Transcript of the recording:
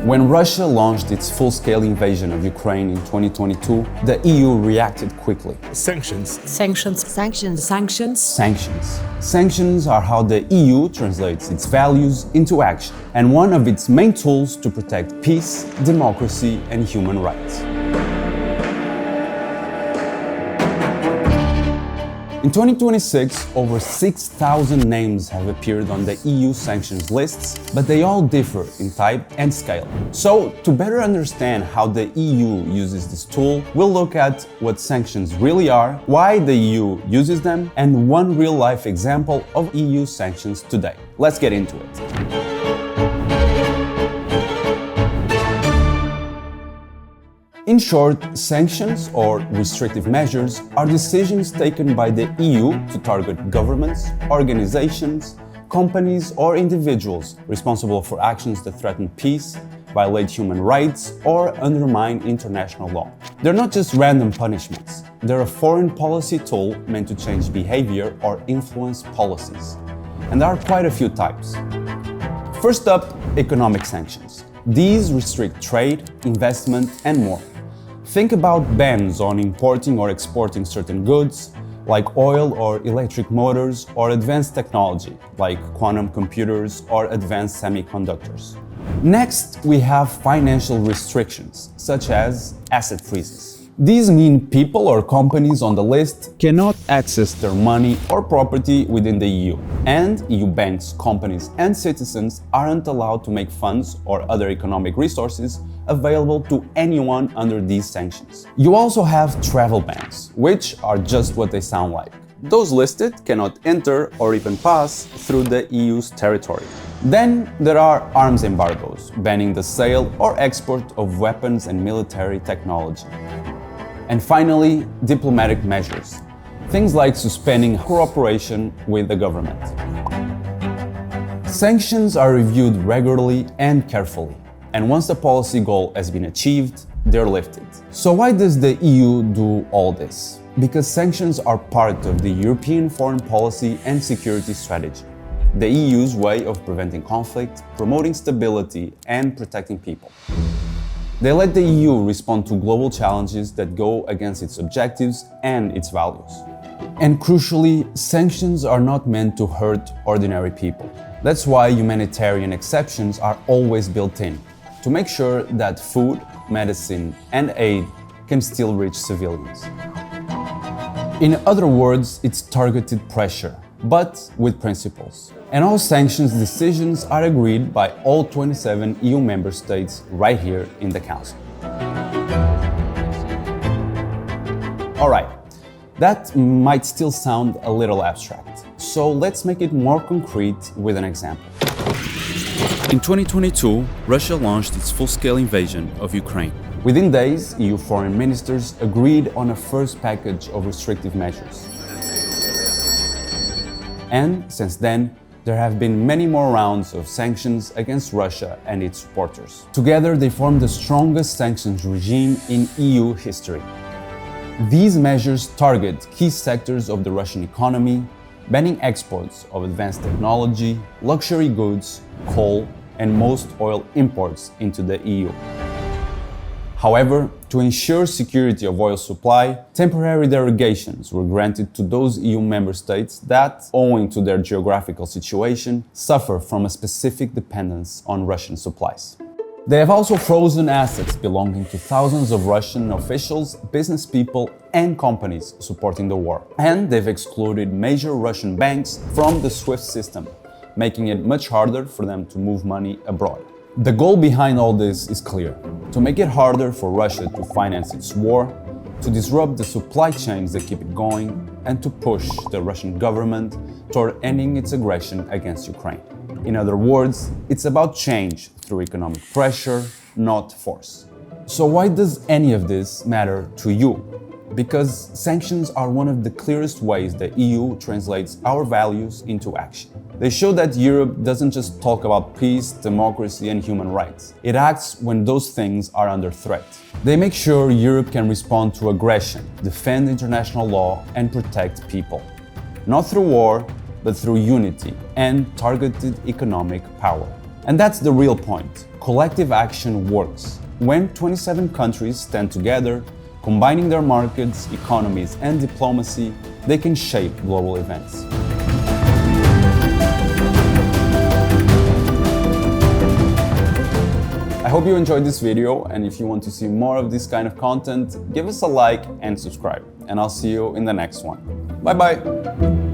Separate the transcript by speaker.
Speaker 1: When Russia launched its full-scale invasion of Ukraine in 2022, the EU reacted quickly.
Speaker 2: Sanctions.
Speaker 3: Sanctions.
Speaker 4: Sanctions.
Speaker 3: Sanctions.
Speaker 1: Sanctions. Sanctions are how the EU translates its values into action, and one of its main tools to protect peace, democracy, and human rights. In 2026, over 6,000 names have appeared on the EU sanctions lists, but they all differ in type and scale. So, to better understand how the EU uses this tool, we'll look at what sanctions really are, why the EU uses them, and one real-life example of EU sanctions today. Let's get into it. In short, sanctions or restrictive measures are decisions taken by the EU to target governments, organizations, companies or individuals responsible for actions that threaten peace, violate human rights, or undermine international law. They're not just random punishments. They're a foreign policy tool meant to change behavior or influence policies. And there are quite a few types. First up, economic sanctions. These restrict trade, investment, and more. Think about bans on importing or exporting certain goods, like oil or electric motors, or advanced technology, like quantum computers or advanced semiconductors. Next, we have financial restrictions, such as asset freezes. These mean people or companies on the list cannot access their money or property within the EU, and EU banks, companies, and citizens aren't allowed to make funds or other economic resources available to anyone under these sanctions. You also have travel bans, which are just what they sound like. Those listed cannot enter or even pass through the EU's territory. Then there are arms embargoes, banning the sale or export of weapons and military technology. And finally, diplomatic measures. Things like suspending cooperation with the government. Sanctions are reviewed regularly and carefully, and once the policy goal has been achieved, they're lifted. So why does the EU do all this? Because sanctions are part of the European foreign policy and security strategy, the EU's way of preventing conflict, promoting stability, and protecting people. They let the EU respond to global challenges that go against its objectives and its values. And crucially, sanctions are not meant to hurt ordinary people. That's why humanitarian exceptions are always built in, to make sure that food, medicine, and aid can still reach civilians. In other words, it's targeted pressure, but with principles. And all sanctions decisions are agreed by all 27 EU member states right here in the Council. Alright, that might still sound a little abstract, so let's make it more concrete with an example. In 2022, Russia launched its full-scale invasion of Ukraine. Within days, EU foreign ministers agreed on a first package of restrictive measures. And since then, there have been many more rounds of sanctions against Russia and its supporters. Together, they form the strongest sanctions regime in EU history. These measures target key sectors of the Russian economy, banning exports of advanced technology, luxury goods, coal, and most oil imports into the EU. However, to ensure security of oil supply, temporary derogations were granted to those EU member states that, owing to their geographical situation, suffer from a specific dependence on Russian supplies. They have also frozen assets belonging to thousands of Russian officials, business people, and companies supporting the war. And they've excluded major Russian banks from the SWIFT system, making it much harder for them to move money abroad. The goal behind all this is clear: to make it harder for Russia to finance its war, to disrupt the supply chains that keep it going, and to push the Russian government toward ending its aggression against Ukraine. In other words, it's about change through economic pressure, not force. So why does any of this matter to you? Because sanctions are one of the clearest ways the EU translates our values into action. They show that Europe doesn't just talk about peace, democracy, and human rights. It acts when those things are under threat. They make sure Europe can respond to aggression, defend international law, and protect people. Not through war, but through unity and targeted economic power. And that's the real point. collective action works. When 27 countries stand together, combining their markets, economies, and diplomacy, they can shape global events. I hope you enjoyed this video, and if you want to see more of this kind of content, give us a like and subscribe. And I'll see you in the next one. Bye bye!